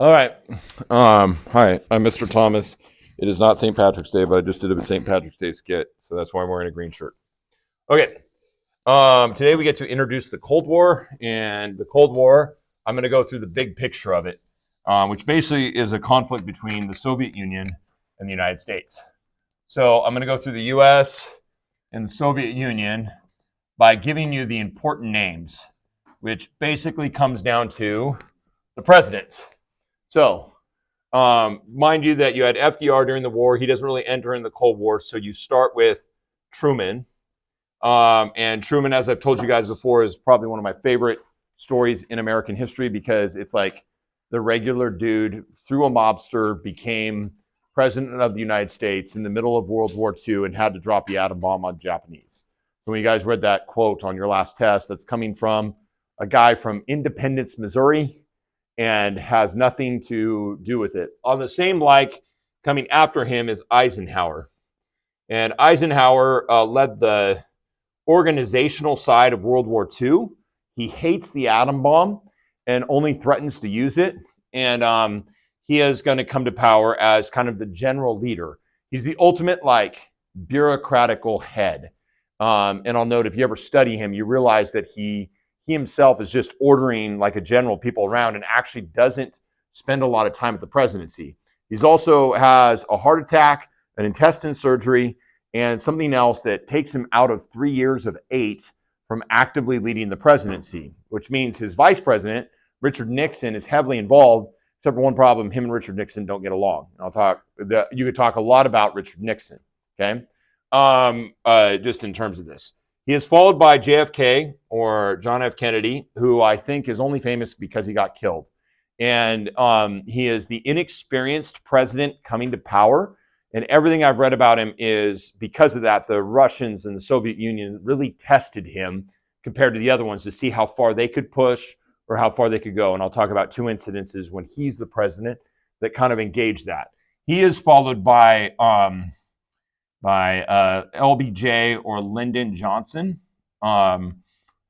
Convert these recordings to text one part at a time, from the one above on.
All right. Hi, I'm Mr. Thomas. It is not St. Patrick's Day, but I just did a St. Patrick's Day skit, so that's why I'm wearing a green shirt. Okay. Today we get to introduce the Cold War, and the Cold War, I'm going to go through the big picture of it, which basically is a conflict between the Soviet Union and the United States. So I'm going to go through the U.S. and the Soviet Union by giving you the important names, which basically comes down to the presidents. So, mind you that you had FDR during the war. He doesn't really enter in the Cold War. So you start with Truman. And Truman, as I've told you guys before, is probably one of my favorite stories in American history because it's like the regular dude, through a mobster, became president of the United States in the middle of World War II and had to drop the atom bomb on the Japanese. So when you guys read that quote on your last test, that's coming from a guy from Independence, Missouri, and has nothing to do with it. On the same like, coming after him is Eisenhower. And Eisenhower led the organizational side of World War II. He hates the atom bomb and only threatens to use it. And he is going to come to power as kind of the general leader. He's the ultimate like bureaucratical head. And I'll note if you ever study him, you realize that he himself is just ordering like a general people around and actually doesn't spend a lot of time at the presidency. He's also has a heart attack, an intestine surgery, and something else that takes him out of 3 years of 8 from actively leading the presidency, which means his vice president, Richard Nixon, is heavily involved, except for one problem: him and Richard Nixon don't get along. You could talk a lot about Richard Nixon, okay? Just in terms of this. He is followed by JFK, or John F. Kennedy, who I think is only famous because he got killed. And he is the inexperienced president coming to power. And everything I've read about him is because of that, the Russians and the Soviet Union really tested him compared to the other ones to see how far they could push or how far they could go. And I'll talk about 2 incidences when he's the president that kind of engage that. He is followed by LBJ, or Lyndon Johnson,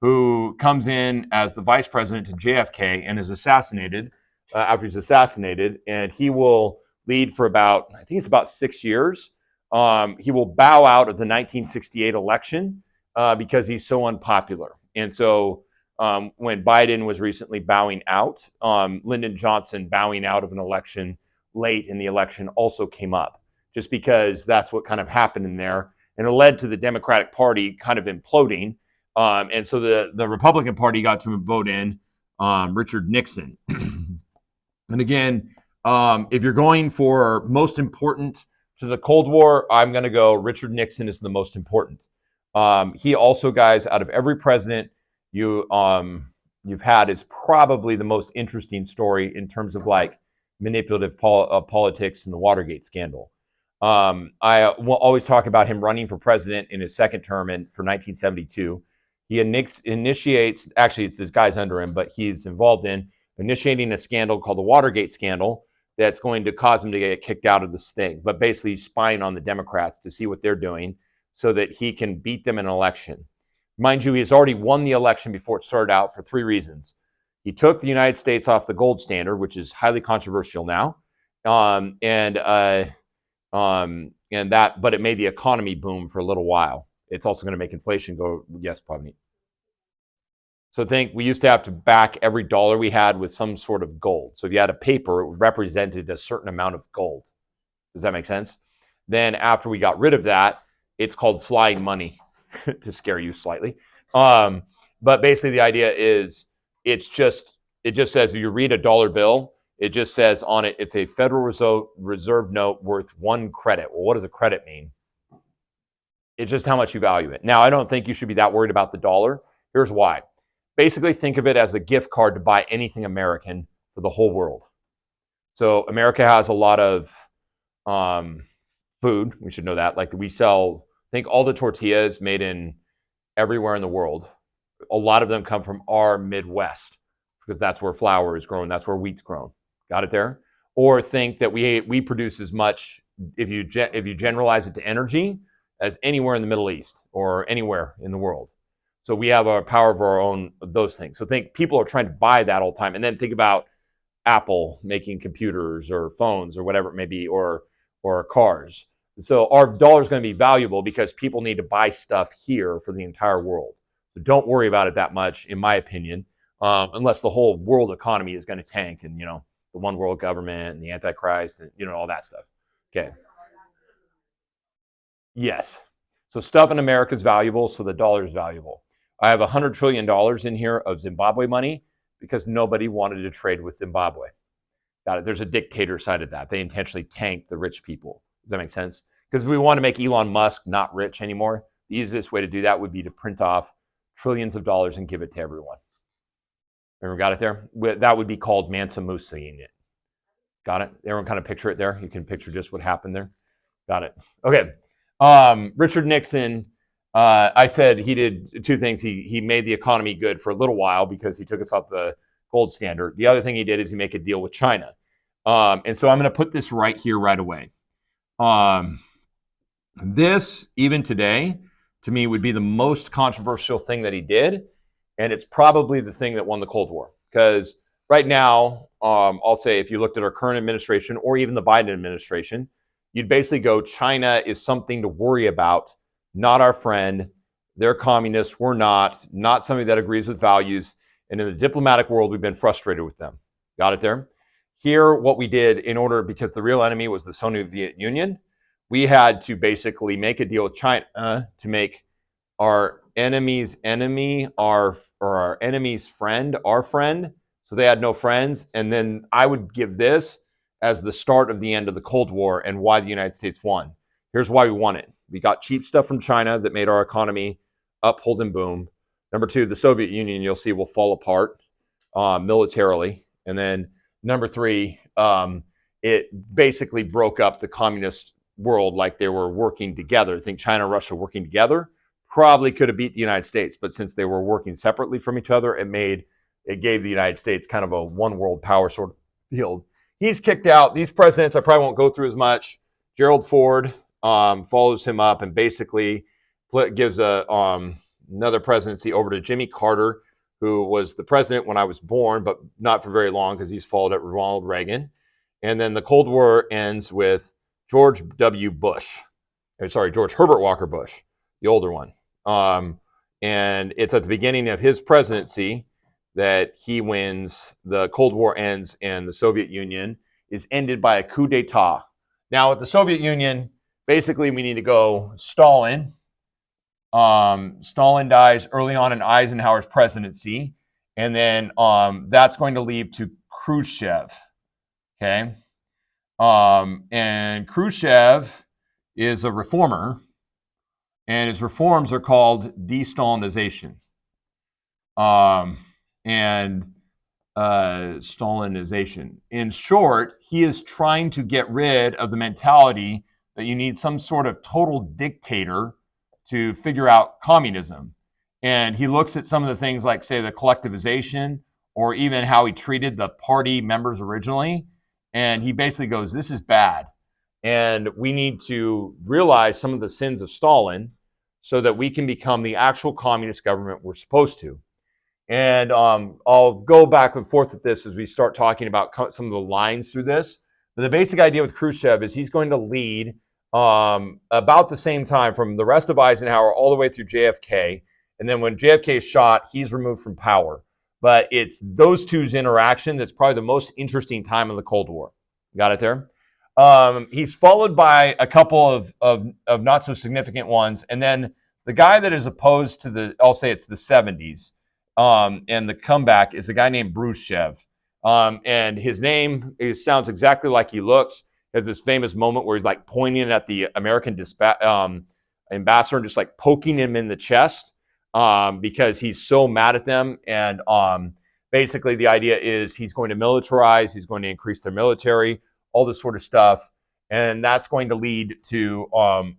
who comes in as the vice president to JFK and is assassinated after he's assassinated, and he will lead for about, I think it's about 6 years. He will bow out of the 1968 election because he's so unpopular. And so when Biden was recently bowing out, Lyndon Johnson bowing out of an election late in the election also came up, just because that's what kind of happened in there. And it led to the Democratic Party kind of imploding. And so the Republican Party got to vote in Richard Nixon. And again, if you're going for most important to the Cold War, I'm going to go Richard Nixon is the most important. He also, guys, out of every president you've had, is probably the most interesting story in terms of like manipulative politics and the Watergate scandal. I will always talk about him running for president in his second term for 1972. He initiates, actually it's this guy's under him, but he's involved in initiating a scandal called the Watergate scandal that's going to cause him to get kicked out of this thing. But basically he's spying on the Democrats to see what they're doing so that he can beat them in an election. Mind you, he has already won the election before it started out for 3 reasons. He took the United States off the gold standard, which is highly controversial now. But it made the economy boom for a little while. It's also going to make inflation go, yes, Pavni. So think we used to have to back every dollar we had with some sort of gold. So if you had a paper, it represented a certain amount of gold. Does that make sense? Then after we got rid of that, it's called flying money to scare you slightly. But basically the idea is it just says if you read a dollar bill, it just says on it, it's a Federal Reserve note worth 1 credit. Well, what does a credit mean? It's just how much you value it. Now, I don't think you should be that worried about the dollar. Here's why. Basically, think of it as a gift card to buy anything American for the whole world. So America has a lot of food. We should know that. Like we sell, think all the tortillas made in everywhere in the world. A lot of them come from our Midwest because that's where flour is grown. That's where wheat's grown. Got it there? Or think that we produce as much, if you generalize it to energy, as anywhere in the Middle East or anywhere in the world. So we have a power of our own, those things. So think people are trying to buy that all the time. And then think about Apple making computers or phones or whatever it may be, or cars. So our dollar is going to be valuable because people need to buy stuff here for the entire world. So don't worry about it that much, in my opinion, unless the whole world economy is going to tank and, the one world government and the Antichrist and, all that stuff. Okay. Yes. So stuff in America is valuable, so the dollar is valuable. I have $100 trillion in here of Zimbabwe money because nobody wanted to trade with Zimbabwe. Got it. There's a dictator side of that. They intentionally tanked the rich people. Does that make sense? Because if we want to make Elon Musk not rich anymore, the easiest way to do that would be to print off trillions of dollars and give it to everyone. Everyone got it there? That would be called Mansa Musa. Got it? Everyone kind of picture it there? You can picture just what happened there? Got it. Okay. Richard Nixon, I said he did two things. He made the economy good for a little while because he took us off the gold standard. The other thing he did is he made a deal with China. And so I'm going to put this right here right away. This, even today, to me, would be the most controversial thing that he did. And it's probably the thing that won the Cold War. Because right now, I'll say if you looked at our current administration or even the Biden administration, you'd basically go, China is something to worry about, not our friend. They're communists. We're not somebody that agrees with values. And in the diplomatic world, we've been frustrated with them. Got it there? Here, what we did because the real enemy was the Soviet Union, we had to basically make a deal with China to make our enemy's enemy or our enemy's friend our friend. So they had no friends. And then I would give this as the start of the end of the Cold War and why the United States won. Here's why we won it. We got cheap stuff from China that made our economy up, hold, and boom. Number two, the Soviet Union, you'll see, will fall apart militarily. And then number three, it basically broke up the communist world like they were working together. I think China and Russia working together probably could have beat the United States. But since they were working separately from each other, it gave the United States kind of a one world power sort of field. He's kicked out. These presidents, I probably won't go through as much. Gerald Ford follows him up and basically gives another presidency over to Jimmy Carter, who was the president when I was born, but not for very long because he's followed at Ronald Reagan. And then the Cold War ends with George Herbert Walker Bush, the older one. And it's at the beginning of his presidency that he wins, the Cold War ends, and the Soviet Union is ended by a coup d'etat. Now, with the Soviet Union, basically we need to go Stalin. Stalin dies early on in Eisenhower's presidency, and then that's going to lead to Khrushchev. Okay, and Khrushchev is a reformer, and his reforms are called de-Stalinization. Stalinization. In short, he is trying to get rid of the mentality that you need some sort of total dictator to figure out communism. And he looks at some of the things like, say, the collectivization or even how he treated the party members originally. And he basically goes, this is bad. And we need to realize some of the sins of Stalin so that we can become the actual communist government we're supposed to. And I'll go back and forth with this as we start talking about some of the lines through this. But the basic idea with Khrushchev is he's going to lead about the same time from the rest of Eisenhower all the way through JFK. And then when JFK is shot, he's removed from power. But it's those two's interaction that's probably the most interesting time in the Cold War. Got it there? He's followed by a couple of not so significant ones. And then the guy that is opposed to I'll say it's the 70s, and the comeback is a guy named Khrushchev. And his name sounds exactly like he looks. He has this famous moment where he's like pointing at the American ambassador and just like poking him in the chest because he's so mad at them. And basically the idea is he's going to militarize, he's going to increase their military, all this sort of stuff. And that's going to lead to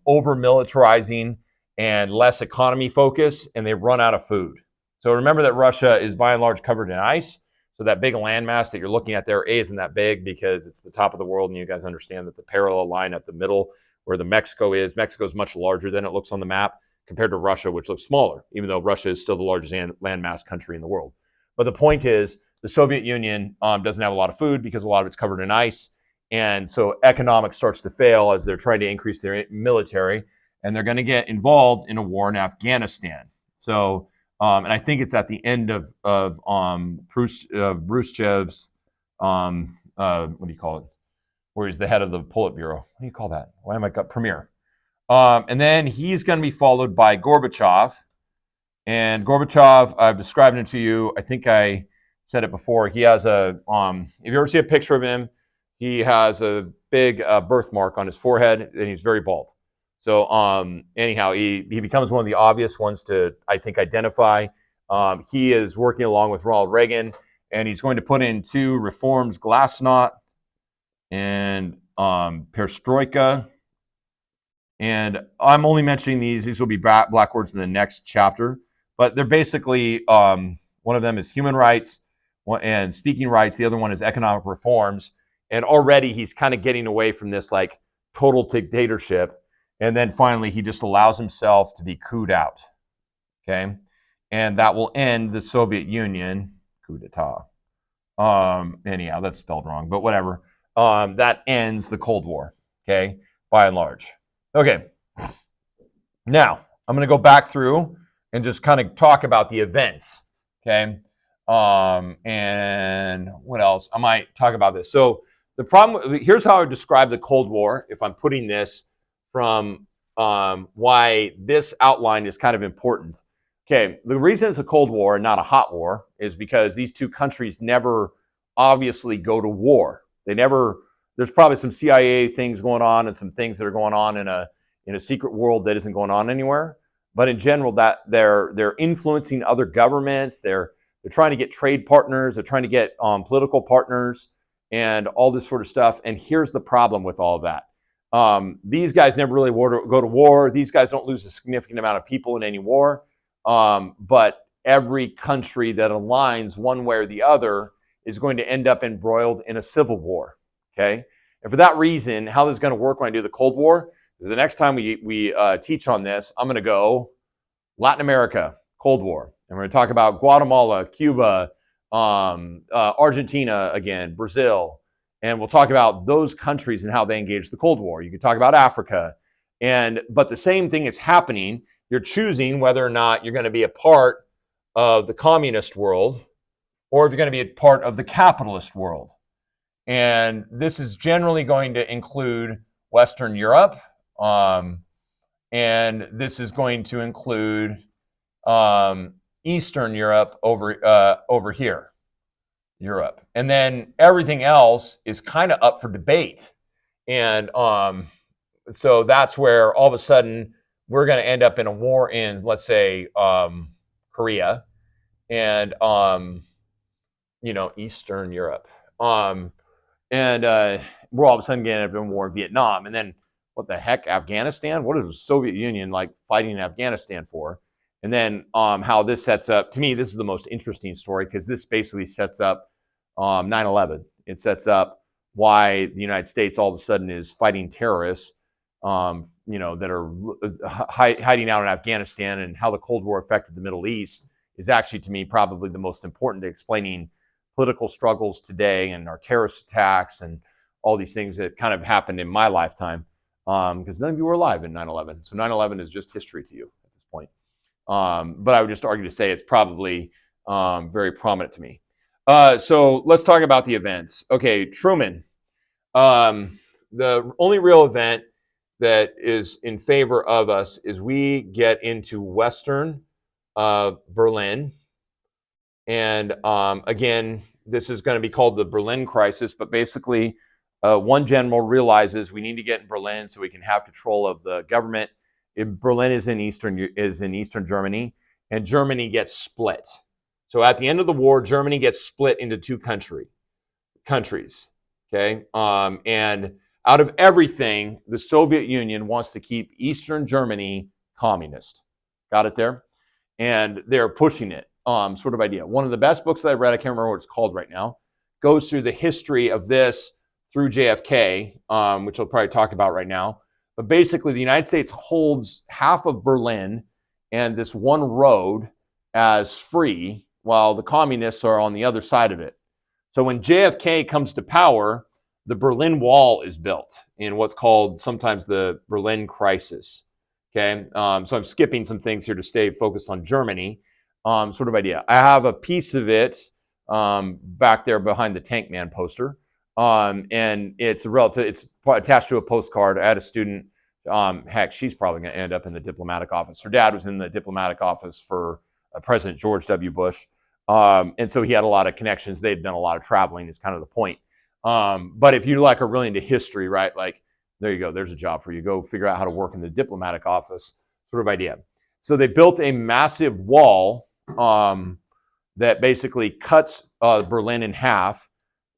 over-militarizing and less economy focus, and they run out of food. So remember that Russia is by and large covered in ice. So that big landmass that you're looking at there isn't that big because it's the top of the world, and you guys understand that the parallel line at the middle where the Mexico is much larger than it looks on the map compared to Russia, which looks smaller, even though Russia is still the largest landmass country in the world. But the point is the Soviet Union doesn't have a lot of food because a lot of it's covered in ice. And so economics starts to fail as they're trying to increase their military, and they're going to get involved in a war in Afghanistan. So, and I think it's at the end of Khrushchev's, what do you call it? Where he's the head of the Politburo. What do you call that? Why am I got premier? And then he's going to be followed by Gorbachev. And Gorbachev, I've described him to you. I think I said it before. He has if you ever see a picture of him, he has a big birthmark on his forehead, and he's very bald. So anyhow, he becomes one of the obvious ones to, I think, identify. He is working along with Ronald Reagan, and he's going to put in 2 reforms, Glasnost and Perestroika. And I'm only mentioning these. These will be black words in the next chapter. But they're basically, one of them is human rights and speaking rights. The other one is economic reforms. And already he's kind of getting away from this like total dictatorship. And then finally, he just allows himself to be cooed out. Okay. And that will end the Soviet Union. Coup d'etat. Anyhow, that's spelled wrong, but whatever. That ends the Cold War. Okay. By and large. Okay. Now, I'm going to go back through and just kind of talk about the events. Okay. And what else? I might talk about this. So, the problem, here's how I would describe the Cold War, if I'm putting this from why this outline is kind of important. Okay, the reason it's a Cold War and not a hot war is because these 2 countries never obviously go to war. They never, there's probably some CIA things going on and some things that are going on in a secret world that isn't going on anywhere. But in general, that they're influencing other governments. They're trying to get trade partners. They're trying to get political partners and all this sort of stuff. And here's the problem with all of that. These guys never really go to war. These guys don't lose a significant amount of people in any war. But every country that aligns one way or the other is going to end up embroiled in a civil war. Okay? And for that reason, how this is going to work when I do the Cold War is the next time we teach on this, I'm going to go Latin America, Cold War. And we're going to talk about Guatemala, Cuba, Argentina again, Brazil, and we'll talk about those countries and how they engage the Cold War. You can talk about Africa, but the same thing is happening. You're choosing whether or not you're going to be a part of the communist world or if you're going to be a part of the capitalist world. And this is generally going to include Western Europe, and this is going to include Eastern Europe over here, Europe. And then everything else is kind of up for debate. And so that's where all of a sudden we're going to end up in a war in, let's say, Korea and, Eastern Europe. And we're all of a sudden going to end up in war in Vietnam. And then what the heck, Afghanistan? What is the Soviet Union like fighting in Afghanistan for? And then how this sets up, to me, this is the most interesting story because this basically sets up 9/11. It sets up why the United States all of a sudden is fighting terrorists, that are hiding out in Afghanistan, and how the Cold War affected the Middle East is actually, to me, probably the most important to explaining political struggles today and our terrorist attacks and all these things that kind of happened in my lifetime because none of you were alive in 9/11. So 9/11 is just history to you at this point. But I would just argue to say it's probably very prominent to me. So let's talk about the events. Okay, Truman. The only real event that is in favor of us is we get into Western Berlin. And again, this is going to be called the Berlin crisis, but basically one general realizes we need to get in Berlin so we can have control of the government. Berlin is in Eastern Germany, and Germany gets split. So at the end of the war, Germany gets split into 2 countries. Okay, and out of everything, the Soviet Union wants to keep Eastern Germany communist. Got it there? And they're pushing it, sort of idea. One of the best books that I read, I can't remember what it's called right now, goes through the history of this through JFK, which I'll probably talk about right now. But basically, the United States holds half of Berlin and this one road as free, while the communists are on the other side of it. So when JFK comes to power, the Berlin Wall is built in what's called sometimes the Berlin Crisis. Okay, so I'm skipping some things here to stay focused on Germany. Sort of idea. I have a piece of it back there behind the Tank Man poster, and it's it's attached to a postcard. I had a student. Heck, she's probably going to end up in the diplomatic office. Her dad was in the diplomatic office for President George W. Bush. And so he had a lot of connections. They'd done a lot of traveling is kind of the point. But if you like are really into history, right? Like, there you go. There's a job for you. Go figure out how to work in the diplomatic office sort of idea. So they built a massive wall that basically cuts Berlin in half.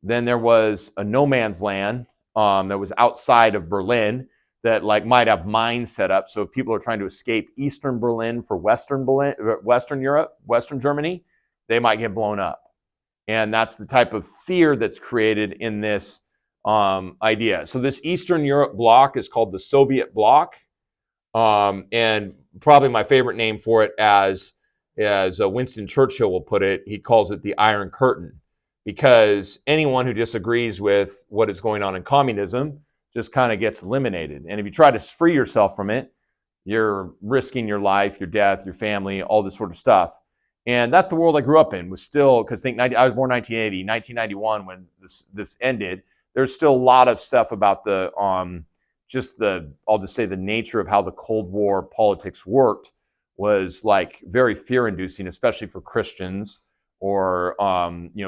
Then there was a no man's land that was outside of Berlin that like might have mines set up. So if people are trying to escape Eastern Berlin for Western Europe, Western Germany, they might get blown up. And that's the type of fear that's created in this idea. So this Eastern Europe bloc is called the Soviet bloc. And probably my favorite name for it, as Winston Churchill will put it, he calls it the Iron Curtain. Because anyone who disagrees with what is going on in communism just kind of gets eliminated. And if you try to free yourself from it, you're risking your life, your death, your family, all this sort of stuff. And that's the world I grew up in. Was still, because I was born 1980, 1991 when this ended. There's still a lot of stuff about the I'll just say the nature of how the Cold War politics worked was like very fear-inducing, especially for Christians or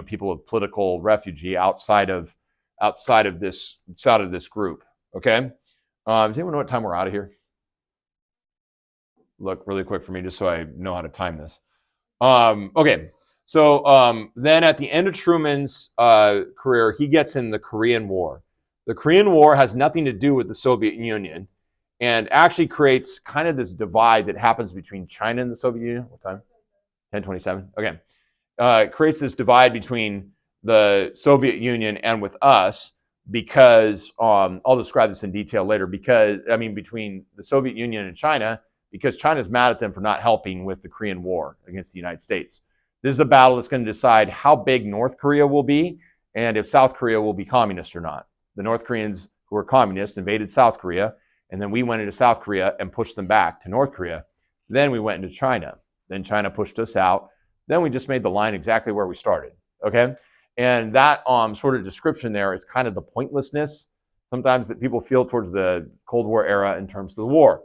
people of political refugee outside of this group. Okay, does anyone know what time we're out of here? Look really quick for me, just so I know how to time this. Okay, so then at the end of Truman's career, he gets in the Korean War. The Korean War has nothing to do with the Soviet Union and actually creates kind of this divide that happens between China and the Soviet Union. What time? 10:27. Okay. It creates this divide between the Soviet Union and with us because, I'll describe this in detail later, between the Soviet Union and China, because China's mad at them for not helping with the Korean War against the United States. This is a battle that's going to decide how big North Korea will be and if South Korea will be communist or not. The North Koreans, who were communists, invaded South Korea, and then we went into South Korea and pushed them back to North Korea. Then we went into China. Then China pushed us out. Then we just made the line exactly where we started, okay? And that sort of description there is kind of the pointlessness sometimes that people feel towards the Cold War era in terms of the war.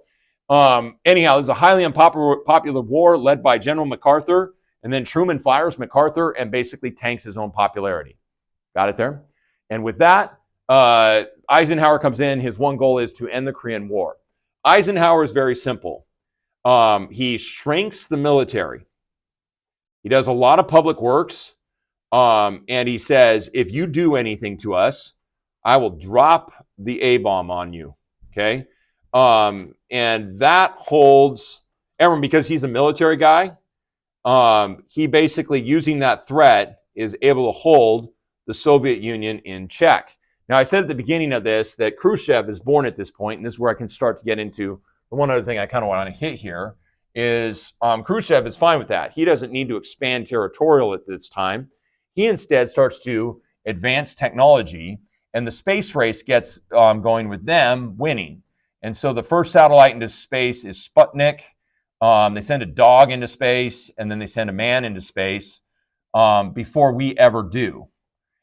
Anyhow, this is a highly unpopular war led by General MacArthur, and then Truman fires MacArthur and basically tanks his own popularity. Got it there? And with that, Eisenhower comes in. His one goal is to end the Korean War. Eisenhower is very simple. He shrinks the military. He does a lot of public works, and he says, if you do anything to us, I will drop the A-bomb on you, okay? And that holds everyone, because he's a military guy. He basically, using that threat, is able to hold the Soviet Union in check. Now, I said at the beginning of this that Khrushchev is born at this point, and this is where I can start to get into the one other thing I kind of want to hit here is Khrushchev is fine with that. He doesn't need to expand territorial at this time. He instead starts to advance technology, and the space race gets going with them winning. And so the first satellite into space is Sputnik. They send a dog into space, and then they send a man into space before we ever do.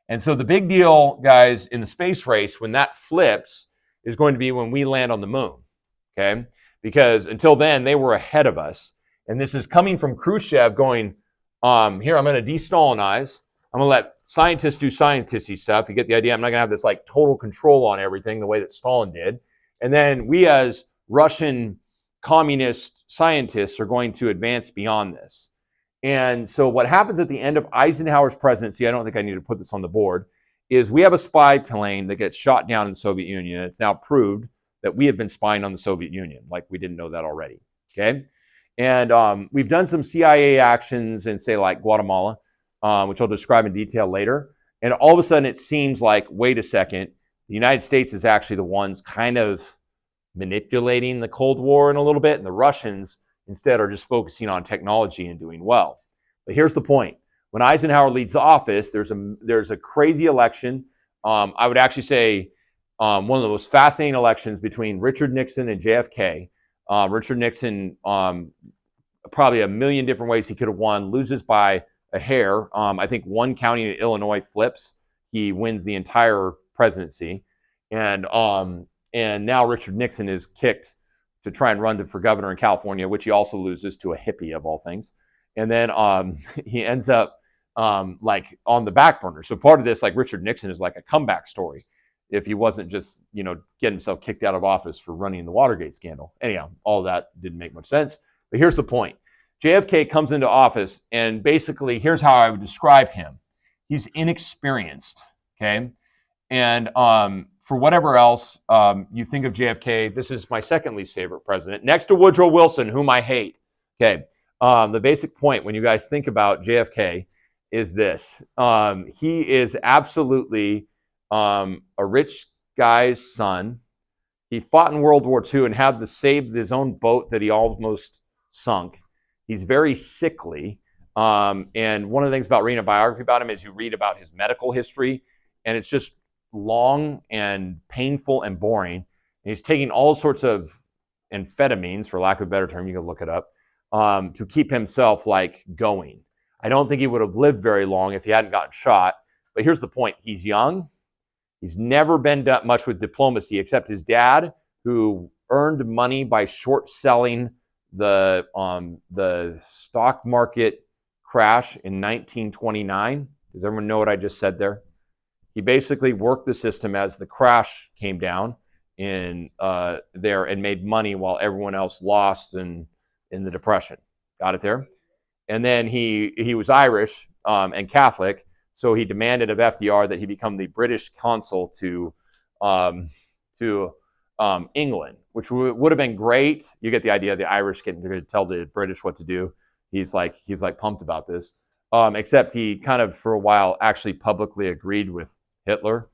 And so the big deal, guys, in the space race, when that flips, is going to be when we land on the moon, okay? Because until then, they were ahead of us. And this is coming from Khrushchev going, here, I'm going to de-Stalinize. I'm going to let scientists do scientisty stuff. You get the idea? I'm not going to have this like total control on everything the way that Stalin did. And then we as Russian communist scientists are going to advance beyond this. And so what happens at the end of Eisenhower's presidency, I don't think I need to put this on the board, is we have a spy plane that gets shot down in the Soviet Union. It's now proved that we have been spying on the Soviet Union, like we didn't know that already, okay? And we've done some CIA actions in, say, like Guatemala, which I'll describe in detail later. And all of a sudden, it seems like, wait a second, the United States is actually the ones kind of manipulating the Cold War in a little bit, and the Russians instead are just focusing on technology and doing well. But here's the point. When Eisenhower leads the office, there's a crazy election. I would actually say one of the most fascinating elections between Richard Nixon and JFK. Richard Nixon, probably a million different ways he could have won, loses by a hair. I think one county in Illinois flips. He wins the entire presidency. And now Richard Nixon is kicked to try and run for governor in California, which he also loses to a hippie of all things. And then he ends up like on the back burner. So part of this, like Richard Nixon, is like a comeback story if he wasn't just, getting himself kicked out of office for running the Watergate scandal. Anyhow, all that didn't make much sense. But here's the point. JFK comes into office, and basically, here's how I would describe him. He's inexperienced, okay? And for whatever else you think of JFK, this is my second least favorite president, next to Woodrow Wilson, whom I hate. Okay, the basic point when you guys think about JFK is this. He is absolutely a rich guy's son. He fought in World War II and had to save his own boat that he almost sunk. He's very sickly. And one of the things about reading a biography about him is you read about his medical history, and it's just long and painful and boring. And he's taking all sorts of amphetamines, for lack of a better term, you can look it up, to keep himself like going. I don't think he would have lived very long if he hadn't gotten shot. But here's the point. He's young. He's never been done much with diplomacy, except his dad, who earned money by short selling the stock market crash in 1929. Does everyone know what I just said there? He basically worked the system as the crash came down in there and made money while everyone else lost in the Depression. Got it there? And then he was Irish and Catholic, so he demanded of FDR that he become the British consul to England, which would have been great. You get the idea. The Irish can tell the British what to do. He's like pumped about this. Except he kind of for a while actually publicly agreed with Hitler.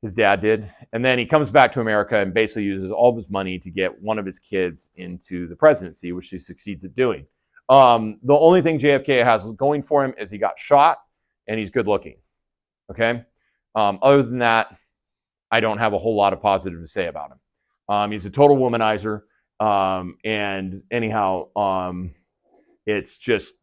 His dad did. And then he comes back to America and basically uses all of his money to get one of his kids into the presidency, which he succeeds at doing. The only thing JFK has going for him is he got shot and he's good looking. Okay? Other than that, I don't have a whole lot of positive to say about him. He's a total womanizer. And anyhow, it's just,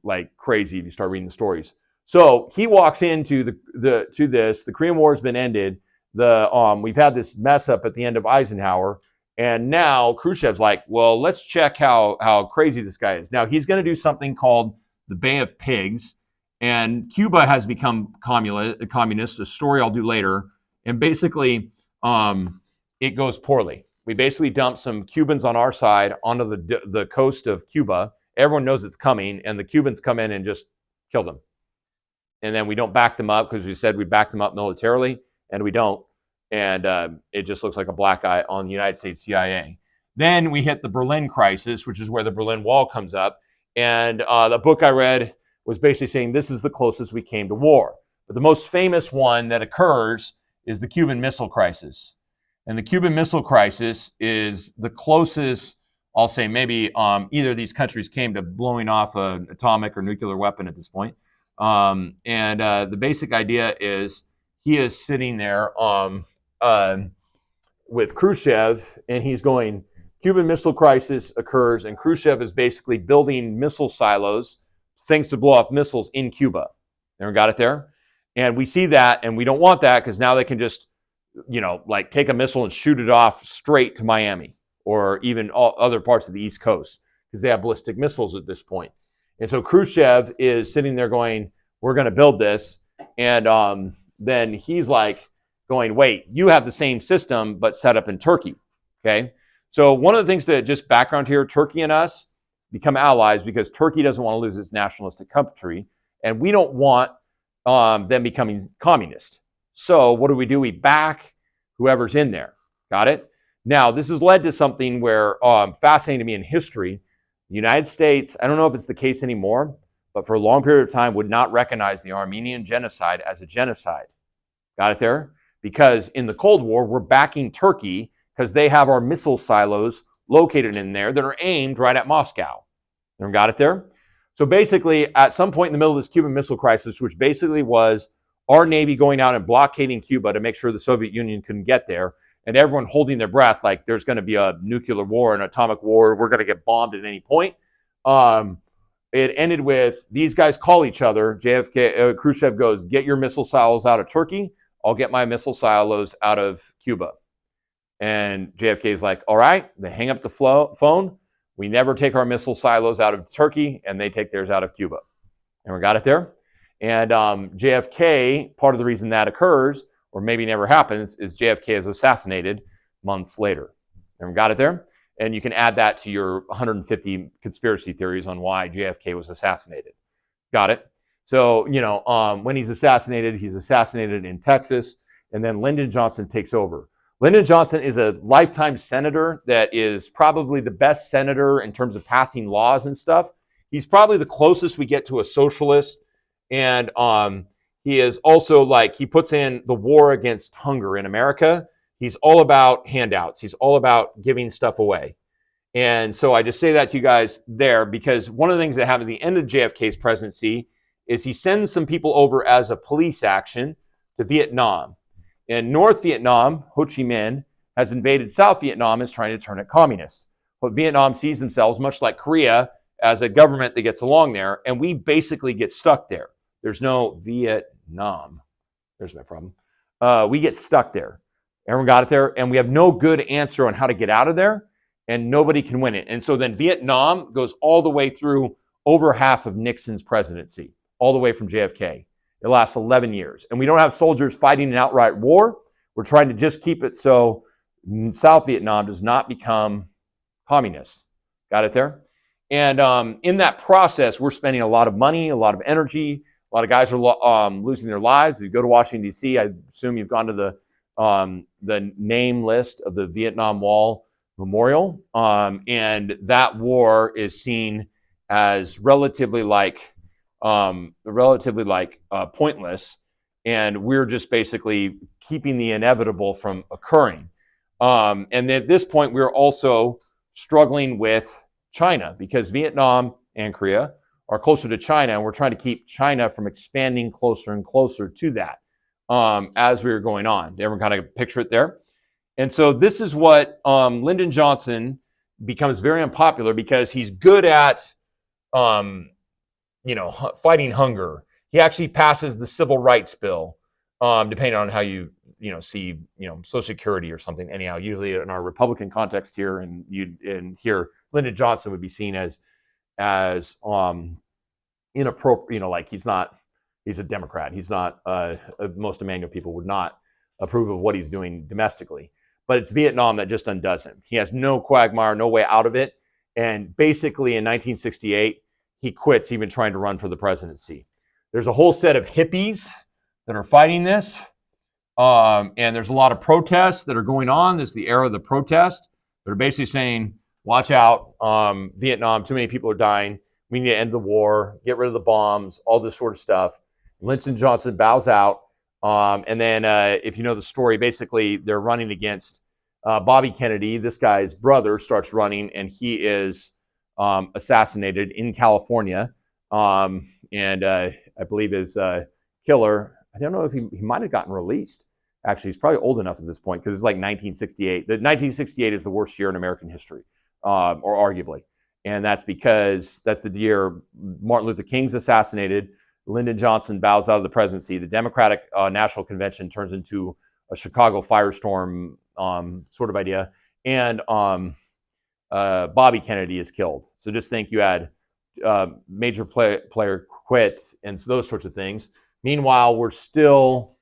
like crazy if you start reading the stories. So he walks into the Korean War has been ended. We've had this mess up at the end of Eisenhower. And now Khrushchev's like, well, let's check how crazy this guy is. Now he's going to do something called the Bay of Pigs. And Cuba has become communist, a story I'll do later. And basically, it goes poorly. We basically dump some Cubans on our side onto the coast of Cuba. Everyone knows it's coming, and the Cubans come in and just kill them. And then we don't back them up because we said we back them up militarily, and we don't. And it just looks like a black eye on the United States CIA. Then we hit the Berlin crisis, which is where the Berlin Wall comes up. And the book I read was basically saying this is the closest we came to war. But the most famous one that occurs is the Cuban Missile Crisis. And the Cuban Missile Crisis is the closest, I'll say maybe either of these countries came to blowing off an atomic or nuclear weapon at this point. The basic idea is he is sitting there with Khrushchev, and he's going, Cuban Missile Crisis occurs, and Khrushchev is basically building missile silos, things to blow off missiles in Cuba. Everyone got it there? And we see that, and we don't want that because now they can just, like take a missile and shoot it off straight to Miami or even all other parts of the East Coast because they have ballistic missiles at this point. And so Khrushchev is sitting there going, we're going to build this. And then he's like going, wait, you have the same system but set up in Turkey. Okay. So one of the things to just background here, Turkey and us become allies because Turkey doesn't want to lose its nationalistic country. And we don't want them becoming communist. So what do? We back whoever's in there. Got it? Now, this has led to something where, fascinating to me in history, the United States, I don't know if it's the case anymore, but for a long period of time would not recognize the Armenian genocide as a genocide. Got it there? Because in the Cold War, we're backing Turkey because they have our missile silos located in there that are aimed right at Moscow. Everyone got it there? So basically, at some point in the middle of this Cuban Missile Crisis, which basically was our Navy going out and blockading Cuba to make sure the Soviet Union couldn't get there, and everyone holding their breath like there's going to be a nuclear war, an atomic war, we're going to get bombed at any point. It ended with these guys call each other. JFK, Khrushchev goes, get your missile silos out of Turkey. I'll get my missile silos out of Cuba. And JFK is like, all right. They hang up the phone. We never take our missile silos out of Turkey, and they take theirs out of Cuba. And we got it there. And JFK, part of the reason that occurs, or maybe never happens, is JFK is assassinated months later. And we got it there. And you can add that to your 150 conspiracy theories on why JFK was assassinated. Got it? So, when he's assassinated in Texas, and then Lyndon Johnson takes over. Lyndon Johnson is a lifetime senator that is probably the best senator in terms of passing laws and stuff. He's probably the closest we get to a socialist. And he is also he puts in the war against hunger in America. He's all about handouts. He's all about giving stuff away. And so I just say that to you guys there because one of the things that happened at the end of JFK's presidency is he sends some people over as a police action to Vietnam. And North Vietnam, Ho Chi Minh, has invaded South Vietnam and is trying to turn it communist. But Vietnam sees themselves, much like Korea, as a government that gets along there, and we basically get stuck there. There's no Vietnam. There's my problem. We get stuck there. Everyone got it there? And we have no good answer on how to get out of there, and nobody can win it. And so then Vietnam goes all the way through over half of Nixon's presidency, all the way from JFK. It lasts 11 years. And we don't have soldiers fighting an outright war. We're trying to just keep it so South Vietnam does not become communist. Got it there? And in that process, we're spending a lot of money, a lot of energy. A lot of guys are losing their lives. If you go to Washington, D.C., I assume you've gone to the name list of the Vietnam Wall Memorial. And that war is seen as relatively pointless, and we're just basically keeping the inevitable from occurring. And at this point, we're also struggling with China because Vietnam and Korea are closer to China, and we're trying to keep China from expanding closer and closer to that as we were going on. Everyone kind of picture it there. And so this is what Lyndon Johnson becomes very unpopular because he's good at fighting hunger. He actually passes the Civil Rights Bill, depending on how you see Social Security or something. Anyhow, usually in our Republican context here, and here, Lyndon Johnson would be seen as inappropriate. He's a Democrat. He's not. Most Emmanuel people would not approve of what he's doing domestically. But it's Vietnam that just undoes him. He has no quagmire, no way out of it. And basically, in 1968. He quits even trying to run for the presidency. There's a whole set of hippies that are fighting this. And there's a lot of protests that are going on. This is the era of the protest. They're basically saying, watch out, Vietnam, too many people are dying. We need to end the war, get rid of the bombs, all this sort of stuff. Lyndon Johnson bows out. And then if you know the story, basically they're running against Bobby Kennedy. This guy's brother starts running, and he is assassinated in California, and I believe his killer, I don't know if he might have gotten released. Actually, he's probably old enough at this point because it's like 1968. The 1968 is the worst year in American history, or arguably, and that's because that's the year Martin Luther King's assassinated. Lyndon Johnson bows out of the presidency. The Democratic National Convention turns into a Chicago firestorm sort of idea, and Bobby Kennedy is killed. So just think you had major player quit and those sorts of things. Meanwhile, we're still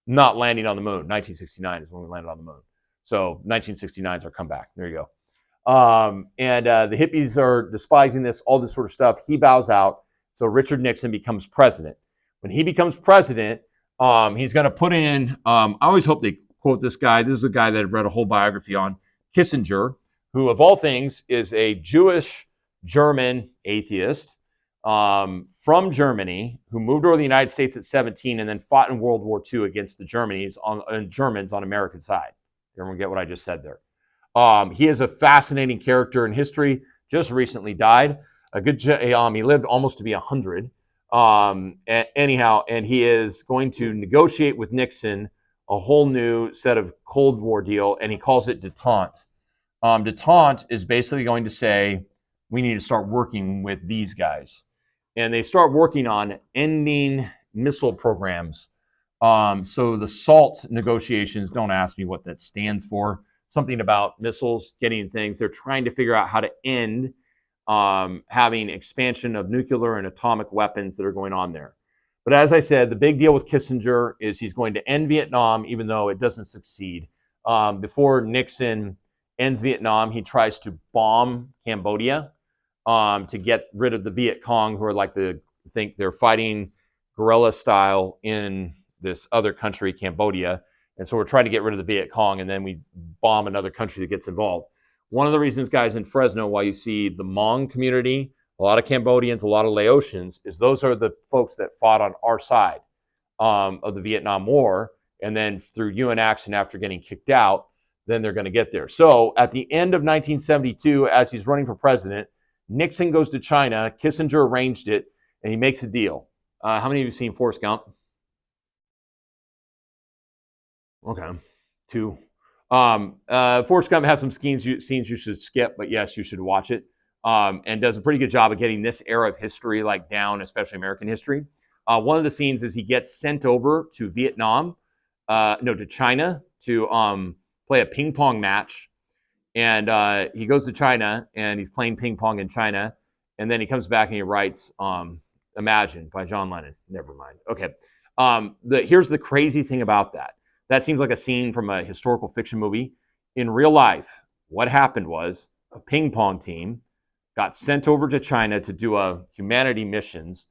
not landing on the moon. 1969 is when we landed on the moon. So 1969 is our comeback. There you go. And the hippies are despising this, all this sort of stuff. He bows out. So Richard Nixon becomes president. When he becomes president, he's going to put in, I always hope they quote this guy. This is a guy that I've read a whole biography on, Kissinger, who of all things is a Jewish German atheist from Germany who moved over to the United States at 17 and then fought in World War II against the Germans on American side. Everyone get what I just said there. He is a fascinating character in history, just recently died. He lived almost to be 100. Anyhow, and he is going to negotiate with Nixon a whole new set of Cold War deal, and he calls it detente. Detente is basically going to say we need to start working with these guys, and they start working on ending missile programs. So the SALT negotiations, don't ask me what that stands for. Something about missiles, getting things. They're trying to figure out how to end having expansion of nuclear and atomic weapons that are going on there. But as I said, the big deal with Kissinger is he's going to end Vietnam, even though it doesn't succeed. Before Nixon ends Vietnam, he tries to bomb Cambodia to get rid of the Viet Cong, who are like think they're fighting guerrilla style in this other country, Cambodia. And so we're trying to get rid of the Viet Cong, and then we bomb another country that gets involved. One of the reasons, guys, in Fresno, why you see the Hmong community, a lot of Cambodians, a lot of Laotians, is those are the folks that fought on our side of the Vietnam War. And then through UN action after getting kicked out, then they're going to get there. So at the end of 1972, as he's running for president, Nixon goes to China, Kissinger arranged it, and he makes a deal. How many of you have seen Forrest Gump? Okay, 2. Forrest Gump has some scenes you should skip, but yes, you should watch it. And does a pretty good job of getting this era of history like down, especially American history. One of the scenes is he gets sent over to Vietnam, to China to play a ping pong match. And he goes to China and he's playing ping pong in China. And then he comes back and he writes Imagine by John Lennon. Never mind. Okay. Here's the crazy thing about that. That seems like a scene from a historical fiction movie. In real life, what happened was a ping pong team got sent over to China to do a humanity missions,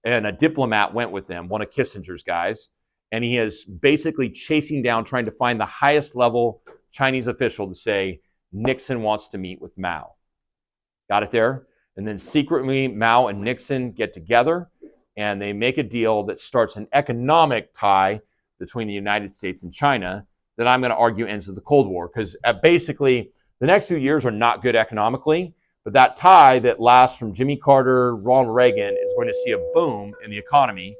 and a diplomat went with them, one of Kissinger's guys, and he is basically chasing down, trying to find the highest level Chinese official to say, Nixon wants to meet with Mao. Got it there? And then secretly, Mao and Nixon get together, and they make a deal that starts an economic tie between the United States and China that I'm going to argue ends the Cold War, because basically the next few years are not good economically, but that tie that lasts from Jimmy Carter, Ronald Reagan is going to see a boom in the economy,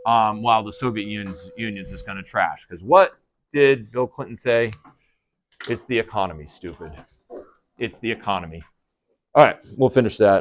while the Soviet Union is going to trash. Because what did Bill Clinton say? It's the economy, stupid. It's the economy. All right, we'll finish that.